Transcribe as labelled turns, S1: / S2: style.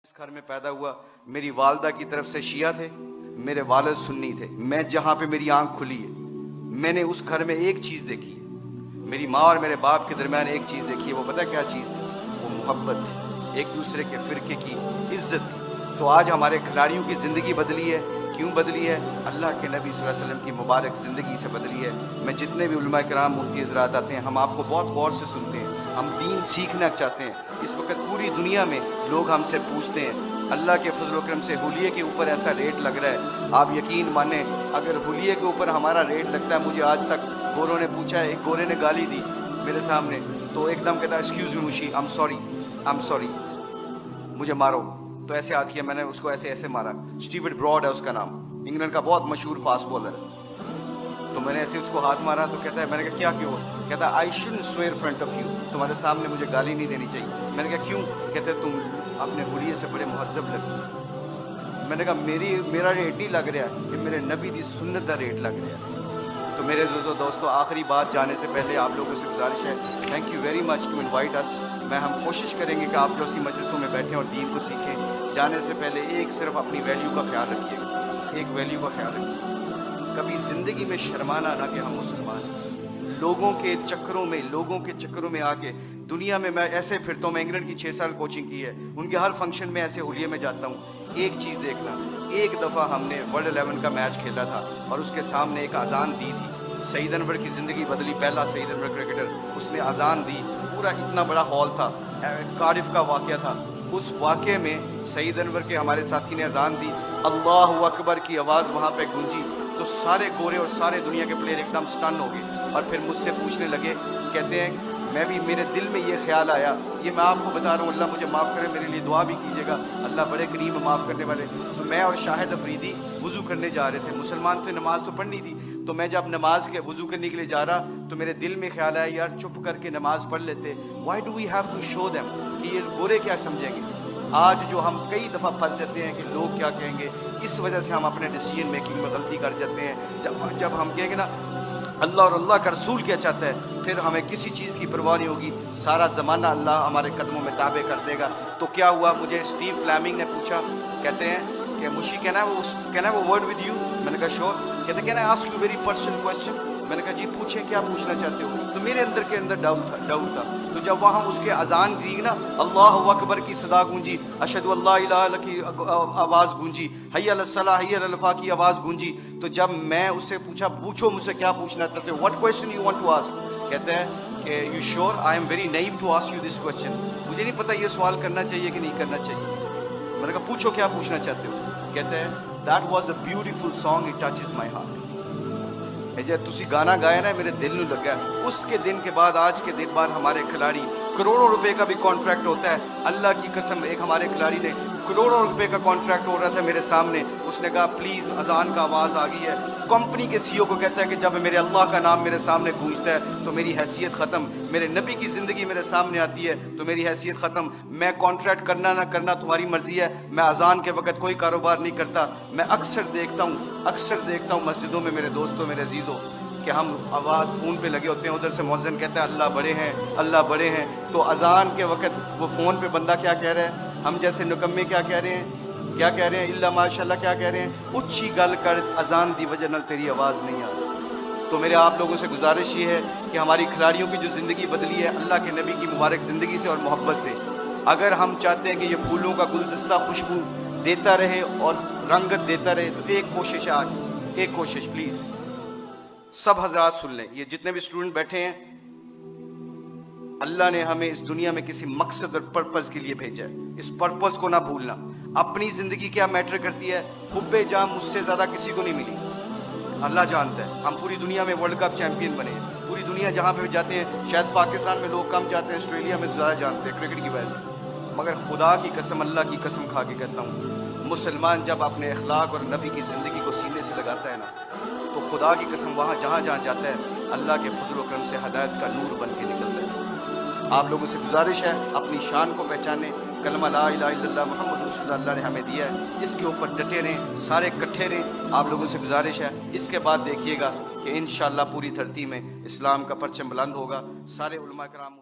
S1: इस घर में पैदा हुआ, मेरी वालदा की तरफ से शिया थे, मेरे वालिद सुन्नी थे। मैं जहाँ पे मेरी आंख खुली है, मैंने उस घर में एक चीज़ देखी है, मेरी माँ और मेरे बाप के दरमियान एक चीज़ देखी है। वो पता है क्या चीज़ थी? वो मोहब्बत थी, एक दूसरे के फ़िरके की इज्जत थी। तो आज हमारे खिलाड़ियों की ज़िंदगी बदली है। क्यों बदली है? अल्लाह के नबी सल्लल्लाहु अलैहि वसल्लम की मुबारक ज़िंदगी से बदली है। मैं जितने भी उलमा किराम मुफ्ती हज़रात आते हैं, हम आपको बहुत गौर से सुनते हैं, हम दीन सीखना चाहते हैं। इस वक्त पूरी दुनिया में लोग हमसे पूछते हैं, अल्लाह के फजल व करम से हुलिये के ऊपर ऐसा रेट लग रहा है, आप यकीन माने अगर हुलिये के ऊपर हमारा रेट लगता है, मुझे आज तक गोरों ने पूछा है, एक गोरे ने गाली दी मेरे सामने, तो एकदम कहता एक्सक्यूज़ मी मुशी, आई एम सॉरी, मुझे मारो। तो ऐसे हाथ किया, मैंने उसको ऐसे ऐसे मारा। स्टीवर्ट ब्रॉड है उसका नाम, इंग्लैंड का बहुत मशहूर फास्ट बॉलर है। तो मैंने ऐसे उसको हाथ मारा, तो कहता है, मैंने कहा क्या क्यों? कहता है I shouldn't swear front of you, तुम्हारे सामने मुझे गाली नहीं देनी चाहिए। मैंने कहा क्यों? कहते हैं तुम अपने हुलिये से बड़े मुहज़्ज़ब लगते। मैंने कहा मेरा रेट नहीं लग रहा है, ये मेरे नबी दी सुन्नत का रेट लग रहा है। तो मेरे दोस्तों, आखिरी बात जाने से पहले आप लोगों से गुजारिश है, thank you very much to invite us. हम कोशिश करेंगे कि आप जो सी मजलिसों में बैठें और दीन को सीखें। जाने से पहले एक सिर्फ अपनी वैल्यू का ख्याल रखिएगा, एक वैल्यू का ख्याल रखिए। कभी ज़िंदगी में शर्माना ना कि हम मुसलमान हैं। लोगों के चक्करों में आके दुनिया में मैं ऐसे फिरता हूँ। मैं इंग्लैंड की 6 साल कोचिंग की है, उनके हर फंक्शन में ऐसे हुलिये में जाता हूँ। एक चीज़ देखना, एक दफ़ा हमने वर्ल्ड 11 का मैच खेला था और उसके सामने एक अजान दी थी। सईद अनवर की ज़िंदगी बदली, पहला सईद अनवर क्रिकेटर, उसने अजान दी, पूरा इतना बड़ा हॉल था, कार्डिफ का वाक़या था। उस वाक़े में सईद अनवर के हमारे साथी ने अजान दी, अल्लाहु अकबर की आवाज़ वहाँ पे गूंजी, तो सारे गोरे और सारे दुनिया के प्लेयर एकदम स्टन हो गए और फिर मुझसे पूछने लगे, कहते हैं मेरे दिल में ये ख्याल आया, ये मैं आपको बता रहा हूँ, अल्लाह मुझे माफ़ करे, मेरे लिए दुआ भी कीजिएगा, अल्लाह बड़े करीम माफ़ करने वाले। तो मैं और शाहिद अफरीदी वज़ू करने जा रहे थे, मुसलमान थे, नमाज़ तो पढ़नी थी। तो मैं जब नमाज के वज़ू करने के लिए जा रहा, तो मेरे दिल में ख्याल आया, यार चुप करके नमाज़ पढ़ लेते, why do we have to show them कि ये गोरे क्या समझेंगे। आज जो हम कई दफ़ा फंस जाते हैं कि लोग क्या कहेंगे, इस वजह से हम अपने डिसीजन मेकिंग में गलती कर जाते हैं। जब हम कहेंगे ना अल्लाह और अल्लाह का रसूल क्या चाहता है, फिर हमें किसी चीज़ की परवाह नहीं होगी, सारा ज़माना अल्लाह हमारे कदमों में ताबे कर देगा। तो क्या हुआ, मुझे स्टीव फ्लेमिंग ने पूछा, कहते हैं कि मुशी कहना है वो वर्ड विद यू। मैंने कहा श्योर। कहते can I ask you very personal question. मैंने कहा जी पूछें, क्या पूछना चाहते हो। तो मेरे अंदर के अंदर डाउट था। तो जब वहाँ उसके अजान दी ना, अल्लाहु अकबर की सदा गूंजी, अशहदु अल्ला इलाहा इल्लल्लाह की आवाज़ गूंजी, हय्या अलस सलाह हय्या अलल फलाह की आवाज़ गूंजी, तो जब मैं उससे पूछा, पूछो मुझसे क्या पूछना चाहते हो, what question you want to ask. कहते हैं कि you sure, I am very naive to ask you this question, मुझे नहीं पता ये सवाल करना चाहिए कि नहीं करना चाहिए। मैंने कहा पूछो क्या पूछना चाहते हो। कहते हैं that was a beautiful song, it touches my heart. जब तुसी गाना गाया ना, मेरे दिल में लगा। उसके दिन के बाद, आज के दिन बाद हमारे खिलाड़ी, करोड़ों रुपए का भी कॉन्ट्रैक्ट होता है, अल्लाह की कसम। एक हमारे खिलाड़ी ने करोड़ों रुपए का कॉन्ट्रैक्ट हो रहा था मेरे सामने, उसने कहा प्लीज़ अजान का आवाज़ आ गई है। कंपनी के सीईओ को कहता है कि जब मेरे अल्लाह का नाम मेरे सामने गूंजता है तो मेरी हैसियत ख़त्म, मेरे नबी की ज़िंदगी मेरे सामने आती है तो मेरी हैसियत ख़त्म। मैं कॉन्ट्रैक्ट करना ना करना तुम्हारी मर्ज़ी है, मैं अजान के वक़्त कोई कारोबार नहीं करता। मैं अक्सर देखता हूँ मस्जिदों में मेरे दोस्तों, मेरे अजीज़ों, कि हम आवाज़ फ़ोन पे लगे होते हैं, उधर से मौज़िन कहता है अल्लाह बड़े हैं, अल्लाह बड़े हैं। तो अजान के वक़्त वो फ़ोन पे बंदा क्या कह रहा है, हम जैसे निकम्मे क्या कह रहे हैं, इल्ला माशाल्लाह क्या कह रहे हैं, उच्ची गल कर अजान दी वजह नाल तेरी आवाज़ नहीं आ रही। तो मेरे आप लोगों से गुजारिश ये है कि हमारी खिलाड़ियों की जो ज़िंदगी बदली है अल्लाह के नबी की मुबारक ज़िंदगी से और मोहब्बत से, अगर हम चाहते हैं कि ये फूलों का गुलदस्ता खुशबू देता रहे और रंगत देता रहे, तो एक कोशिश आज, एक कोशिश प्लीज़ सब हजरात सुन लें, ये जितने भी स्टूडेंट बैठे हैं, अल्लाह ने हमें इस दुनिया में किसी मकसद और पर्पस के लिए भेजा है। इस पर्पस को ना भूलना। अपनी ज़िंदगी क्या मैटर करती है, हुब्बे जां मुझसे ज़्यादा किसी को नहीं मिली, अल्लाह जानता है। हम पूरी दुनिया में वर्ल्ड कप चैंपियन बने हैं, पूरी दुनिया जहाँ पे भी जाते हैं, शायद पाकिस्तान में लोग कम जाते हैं, ऑस्ट्रेलिया में ज़्यादा जानते हैं क्रिकेट की वजह से। मगर खुदा की कसम, अल्लाह की कसम खा के कहता हूँ, मुसलमान जब अपने अखलाक और नबी की ज़िंदगी को सीने से लगाता है ना, तो खुदा की कसम वहाँ जहाँ जाता है, अल्लाह के फजल व करम से हदायत का नूर बन के निकलता है। आप लोगों से गुजारिश है, अपनी शान को पहचाने, कलमा ला इलाहा इल्लल्लाह मुहम्मद रसूलुल्लाह अल्लाह ने हमें दिया है, इसके ऊपर डटे रहें, सारे इकट्ठे रहें। आप लोगों से गुजारिश है, इसके बाद देखिएगा कि इंशाअल्लाह पूरी धरती में इस्लाम का परचम बुलंद होगा। सारे उलमा कराम